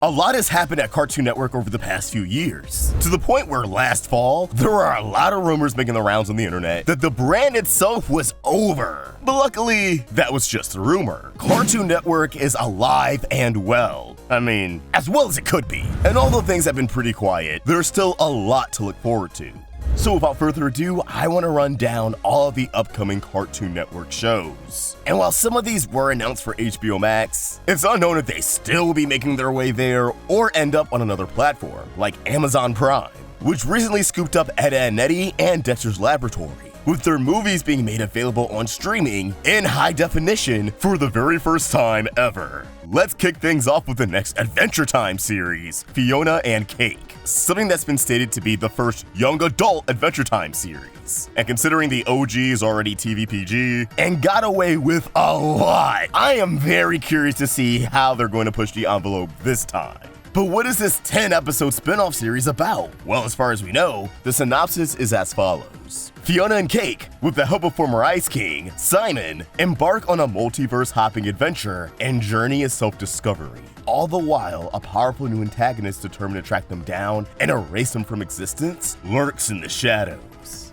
A lot has happened at Cartoon Network over the past few years, to the point where last fall, there were a lot of rumors making the rounds on the internet that the brand itself was over. But luckily, that was just a rumor. Cartoon Network is alive and well. I mean, as well as it could be. And although things have been pretty quiet, there's still a lot to look forward to. So without further ado, I want to run down all of the upcoming Cartoon Network shows. And while some of these were announced for HBO Max, it's unknown if they still will be making their way there or end up on another platform, like Amazon Prime, which recently scooped up Ed, Edd n Eddy and Dexter's Laboratory, with their movies being made available on streaming in high definition for the very first time ever. Let's kick things off with the next Adventure Time series, Fionna and Cake, something that's been stated to be the first young adult Adventure Time series. And considering the OG is already TV PG and got away with a lot, I am very curious to see how they're going to push the envelope this time. But what is this 10-episode spin-off series about? Well, as far as we know, the synopsis is as follows. Fionna and Cake, with the help of former Ice King, Simon, embark on a multiverse-hopping adventure and journey of self-discovery. All the while, a powerful new antagonist determined to track them down and erase them from existence lurks in the shadows.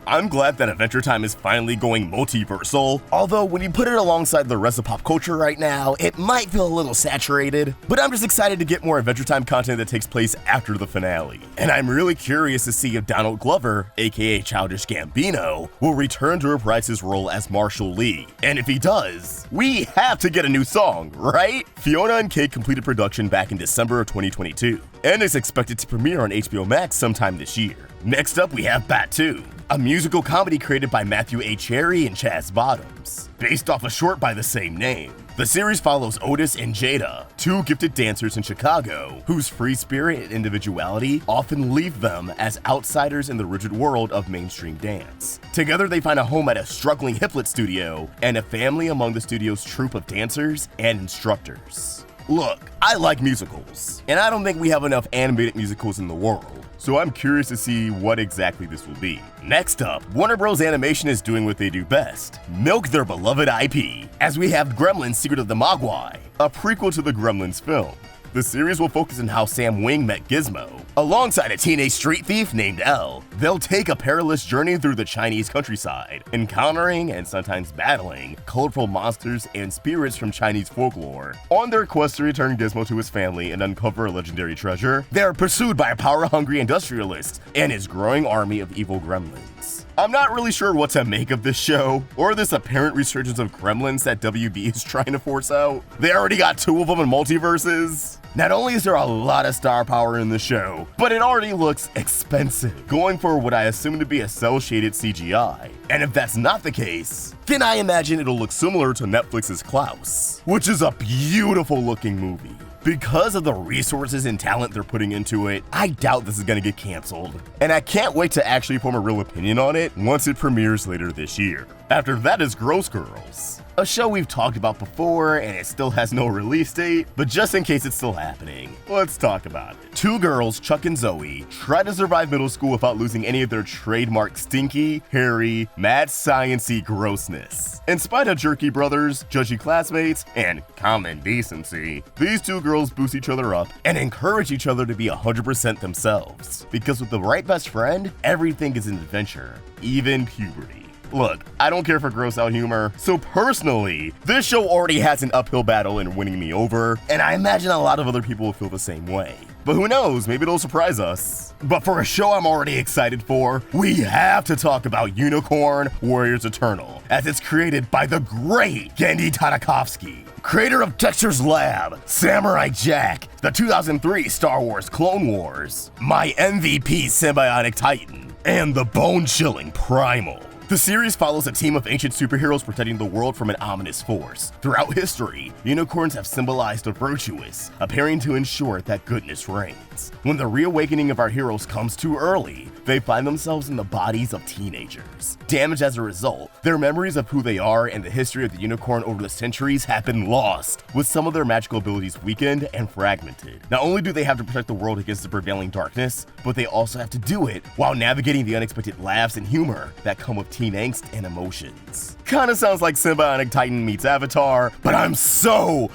I'm glad that Adventure Time is finally going multiversal, although when you put it alongside the rest of pop culture right now, it might feel a little saturated, but I'm just excited to get more Adventure Time content that takes place after the finale. And I'm really curious to see if Donald Glover, aka Childish Gambino, will return to reprise his role as Marshall Lee. And if he does, we have to get a new song, right? Fionna and Cake completed production back in December of 2022, and is expected to premiere on HBO Max sometime this year. Next up, we have Battu, a musical comedy created by Matthew A. Cherry and Chaz Bottoms, based off a short by the same name. The series follows Otis and Jada, two gifted dancers in Chicago, whose free spirit and individuality often leave them as outsiders in the rigid world of mainstream dance. Together, they find a home at a struggling hiplet studio and a family among the studio's troupe of dancers and instructors. Look, I like musicals, and I don't think we have enough animated musicals in the world, so I'm curious to see what exactly this will be. Next up, Warner Bros. Animation is doing what they do best, milk their beloved IP, as we have Gremlins Secret of the Mogwai, a prequel to the Gremlins film. The series will focus on how Sam Wing met Gizmo. Alongside a teenage street thief named Elle, they'll take a perilous journey through the Chinese countryside, encountering and sometimes battling colorful monsters and spirits from Chinese folklore. On their quest to return Gizmo to his family and uncover a legendary treasure, they are pursued by a power-hungry industrialist and his growing army of evil gremlins. I'm not really sure what to make of this show, or this apparent resurgence of gremlins that WB is trying to force out. They already got two of them in multiverses. Not only is there a lot of star power in the show, but it already looks expensive, going for what I assume to be a cel-shaded CGI. And if that's not the case, then I imagine it'll look similar to Netflix's Klaus, which is a beautiful looking movie. Because of the resources and talent they're putting into it, I doubt this is gonna get canceled. And I can't wait to actually form a real opinion on it once it premieres later this year. After that is Gross Girls, a show we've talked about before and it still has no release date, but just in case it's still happening, let's talk about it. Two girls, Chuck and Zoe, try to survive middle school without losing any of their trademark stinky, hairy, mad science-y grossness. In spite of jerky brothers, judgy classmates, and common decency, these two girls boost each other up and encourage each other to be 100% themselves. Because with the right best friend, everything is an adventure, even puberty. Look, I don't care for gross out humor, so personally, this show already has an uphill battle in winning me over, and I imagine a lot of other people will feel the same way. But who knows, maybe it'll surprise us. But for a show I'm already excited for, we have to talk about Unicorn Warriors Eternal, as it's created by the great Genndy Tartakovsky, creator of Dexter's Lab, Samurai Jack, the 2003 Star Wars Clone Wars, my MVP Symbiotic Titan, and the bone-chilling Primal. The series follows a team of ancient superheroes protecting the world from an ominous force. Throughout history, unicorns have symbolized the virtuous, appearing to ensure that goodness reigns. When the reawakening of our heroes comes too early, they find themselves in the bodies of teenagers. Damaged as a result, their memories of who they are and the history of the unicorn over the centuries have been lost, with some of their magical abilities weakened and fragmented. Not only do they have to protect the world against the prevailing darkness, but they also have to do it while navigating the unexpected laughs and humor that come with teen angst and emotions. Kinda sounds like Symbiotic Titan meets Avatar, but I'm so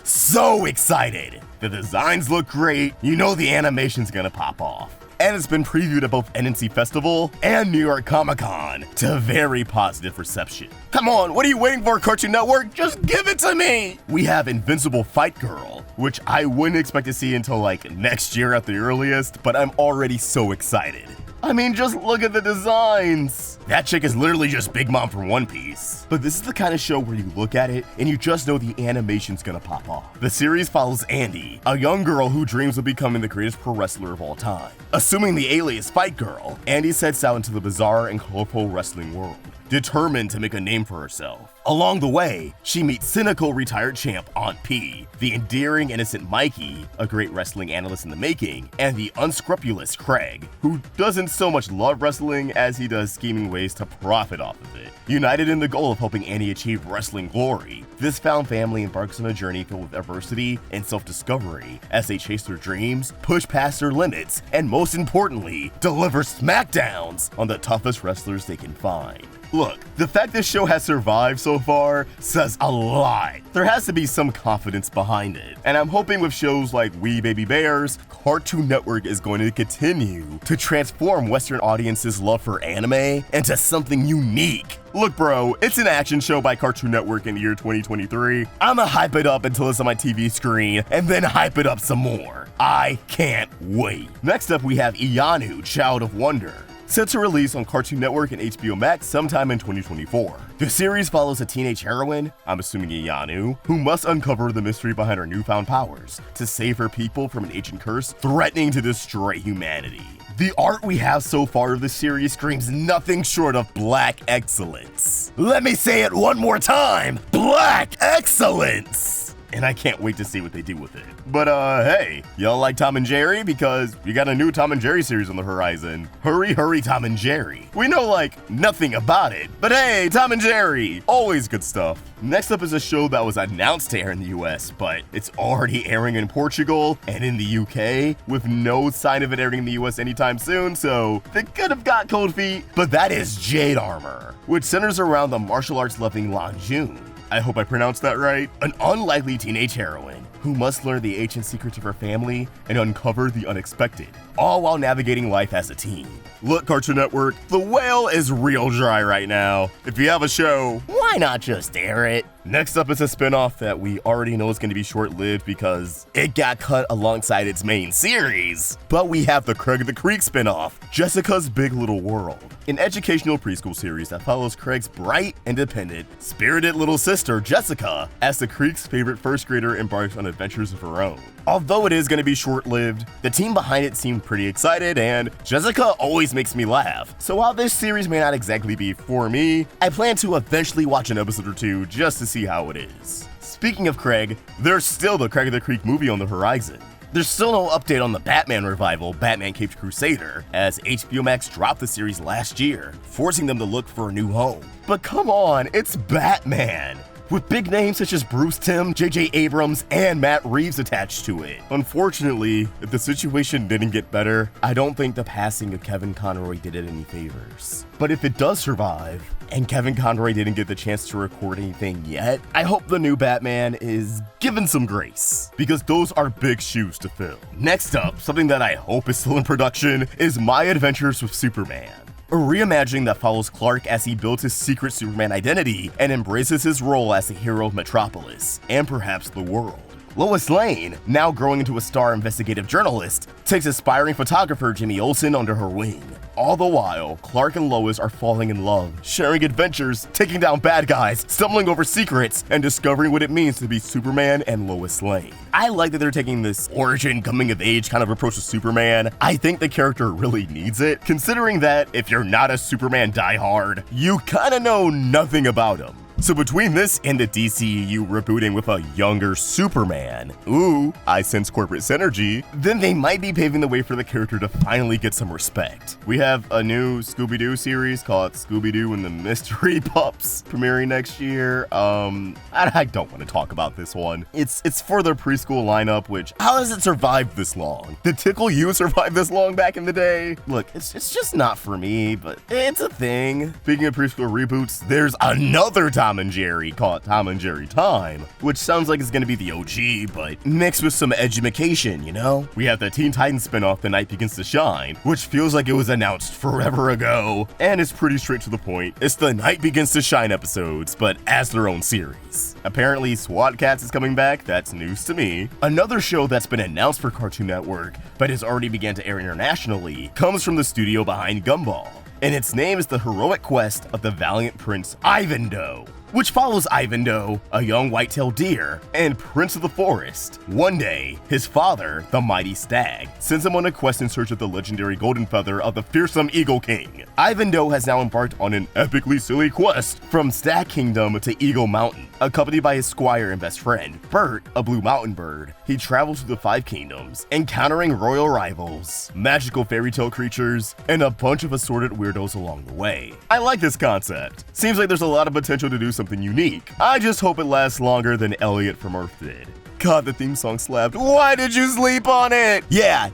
excited! The designs look great, you know the animation's gonna pop off. And it's been previewed at both NNC Festival and New York Comic Con to very positive reception. Come on, what are you waiting for, Cartoon Network? Just give it to me! We have Invincible Fight Girl, which I wouldn't expect to see until like next year at the earliest, but I'm already so excited. I mean, just look at the designs. That chick is literally just Big Mom from One Piece. But this is the kind of show where you look at it and you just know the animation's gonna pop off. The series follows Andy, a young girl who dreams of becoming the greatest pro wrestler of all time. Assuming the alias Fight Girl, Andy sets out into the bizarre and colorful wrestling world, determined to make a name for herself. Along the way, she meets cynical retired champ Aunt P, the endearing innocent Mikey, a great wrestling analyst in the making, and the unscrupulous Craig, who doesn't so much love wrestling as he does scheming ways to profit off of it. United in the goal of helping Annie achieve wrestling glory, this found family embarks on a journey filled with adversity and self-discovery as they chase their dreams, push past their limits, and most importantly, deliver smackdowns on the toughest wrestlers they can find. Look, the fact this show has survived so far says a lot. There has to be some confidence behind it. And I'm hoping with shows like We Baby Bears, Cartoon Network is going to continue to transform Western audiences' love for anime into something unique. Look bro, it's an action show by Cartoon Network in the year 2023. I'ma hype it up until it's on my TV screen and then hype it up some more. I can't wait. Next up we have Iyanu, Child of Wonder, set to release on Cartoon Network and HBO Max sometime in 2024. The series follows a teenage heroine, I'm assuming Iyanu, who must uncover the mystery behind her newfound powers to save her people from an ancient curse threatening to destroy humanity. The art we have so far of the series screams nothing short of black excellence. Let me say it one more time, black excellence! And I can't wait to see what they do with it. But hey, y'all like Tom and Jerry? Because we got a new Tom and Jerry series on the horizon. Hurry, hurry, Tom and Jerry. We know like nothing about it, but hey, Tom and Jerry, always good stuff. Next up is a show that was announced to air in the US, but it's already airing in Portugal and in the UK, with no sign of it airing in the US anytime soon, so they could have got cold feet. But that is Jade Armor, which centers around the martial arts loving Lanjun, I hope I pronounced that right, an unlikely teenage heroine who must learn the ancient secrets of her family and uncover the unexpected, all while navigating life as a teen. Look, Cartoon Network, the whale is real dry right now. If you have a show, why not just air it? Next up is a spinoff that we already know is going to be short-lived because it got cut alongside its main series. But we have the Craig the Creek spinoff, Jessica's Big Little World, an educational preschool series that follows Craig's bright, independent, spirited little sister, Jessica, as the Creek's favorite first grader embarks on adventures of her own. Although it is going to be short-lived, the team behind it seemed pretty excited, and Jessica always makes me laugh. So while this series may not exactly be for me, I plan to eventually watch an episode or two just to see how it is. Speaking of Craig, there's still the Craig the Creek movie on the horizon. There's still no update on the Batman revival, Batman Caped Crusader, as HBO Max dropped the series last year, forcing them to look for a new home. But come on, it's Batman! With big names such as Bruce Timm, J.J. Abrams, and Matt Reeves attached to it. Unfortunately, if the situation didn't get better, I don't think the passing of Kevin Conroy did it any favors. But if it does survive, and Kevin Conroy didn't get the chance to record anything yet, I hope the new Batman is given some grace, because those are big shoes to fill. Next up, something that I hope is still in production, is My Adventures with Superman, a reimagining that follows Clark as he builds his secret Superman identity and embraces his role as the hero of Metropolis, and perhaps the world. Lois Lane, now growing into a star investigative journalist, takes aspiring photographer Jimmy Olsen under her wing. All the while, Clark and Lois are falling in love, sharing adventures, taking down bad guys, stumbling over secrets, and discovering what it means to be Superman and Lois Lane. I like that they're taking this origin, coming of age kind of approach to Superman. I think the character really needs it, considering that if you're not a Superman diehard, you kinda know nothing about him. So between this and the DCEU rebooting with a younger Superman, ooh, I sense corporate synergy, then they might be paving the way for the character to finally get some respect. We have a new Scooby-Doo series called Scooby-Doo and the Mystery Pups premiering next year. I don't want to talk about this one. It's for their preschool lineup, which, how has it survived this long? Did Tickle You survive this long back in the day? Look, it's just not for me, but it's a thing. Speaking of preschool reboots, there's another Tom Tom and Jerry call it Tom and Jerry Time, which sounds like it's gonna be the OG, but mixed with some edumacation, you know? We have the Teen Titans spinoff, The Night Begins to Shine, which feels like it was announced forever ago, and it's pretty straight to the point. It's the Night Begins to Shine episodes, but as their own series. Apparently, SWAT Cats is coming back. That's news to me. Another show that's been announced for Cartoon Network, but has already began to air internationally, comes from the studio behind Gumball, and its name is The Heroic Quest of the Valiant Prince Ivandoe, which follows Ivandoe, a young white-tailed deer, and Prince of the Forest. One day, his father, the mighty stag, sends him on a quest in search of the legendary golden feather of the fearsome Eagle King. Ivandoe has now embarked on an epically silly quest from Stag Kingdom to Eagle Mountain. Accompanied by his squire and best friend, Bert, a blue mountain bird, he travels through the 5 kingdoms, encountering royal rivals, magical fairy tale creatures, and a bunch of assorted weirdos along the way. I like this concept. Seems like there's a lot of potential to do something unique. I just hope it lasts longer than Elliot from Earth did. God, the theme song slapped. Why did you sleep on it? Yeah,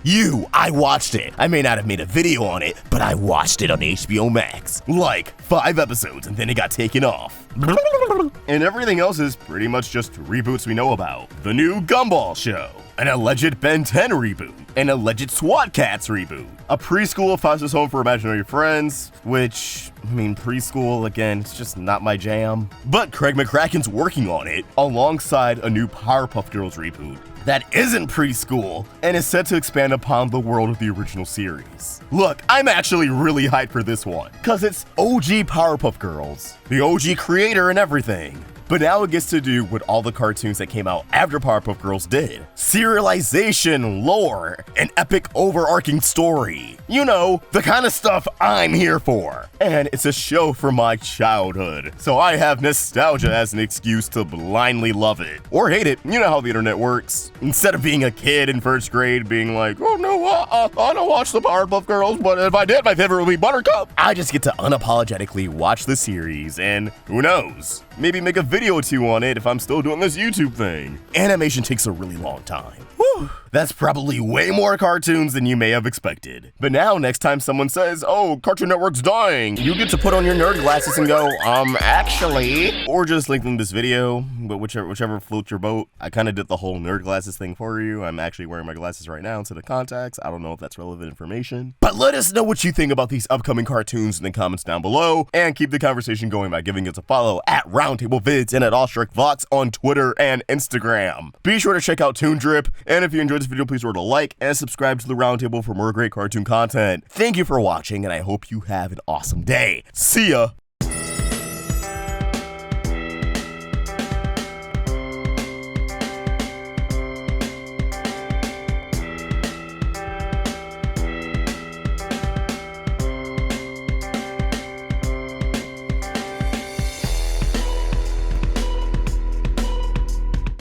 I watched it. I may not have made a video on it, but I watched it on HBO Max. Like 5 episodes, and then it got taken off. And everything else is pretty much just reboots we know about. The new Gumball show, an alleged Ben 10 reboot, an alleged SWAT Cats reboot, a preschool finds its home for imaginary friends, which, I mean, preschool, again, it's just not my jam. But Craig McCracken's working on it, alongside a new Powerpuff Girls reboot that isn't preschool, and is set to expand upon the world of the original series. Look, I'm actually really hyped for this one, cause it's OG Powerpuff Girls, the OG creator and everything. But now it gets to do what all the cartoons that came out after Powerpuff Girls did. Serialization, lore, an epic overarching story. You know, the kind of stuff I'm here for. And it's a show from my childhood, so I have nostalgia as an excuse to blindly love it. Or hate it, you know how the internet works. Instead of being a kid in 1st grade being like, oh no, I don't watch the Powerpuff Girls, but if I did, my favorite would be Buttercup. I just get to unapologetically watch the series, and who knows? Maybe make a video or 2 on it if I'm still doing this YouTube thing. Animation takes a really long time. Whew. That's probably way more cartoons than you may have expected. But now, next time someone says, oh, Cartoon Network's dying, you get to put on your nerd glasses and go, actually. Or just link in this video, but whichever floats your boat. I kind of did the whole nerd glasses thing for you. I'm actually wearing my glasses right now instead of contacts. I don't know if that's relevant information. But let us know what you think about these upcoming cartoons in the comments down below, and keep the conversation going by giving us a follow at Roundtable Vids and at AwestruckVox on Twitter and Instagram. Be sure to check out Toon Drip, and if you enjoyed this video, please remember to like and subscribe to the Roundtable for more great cartoon content. Thank you for watching, and I hope you have an awesome day. See ya!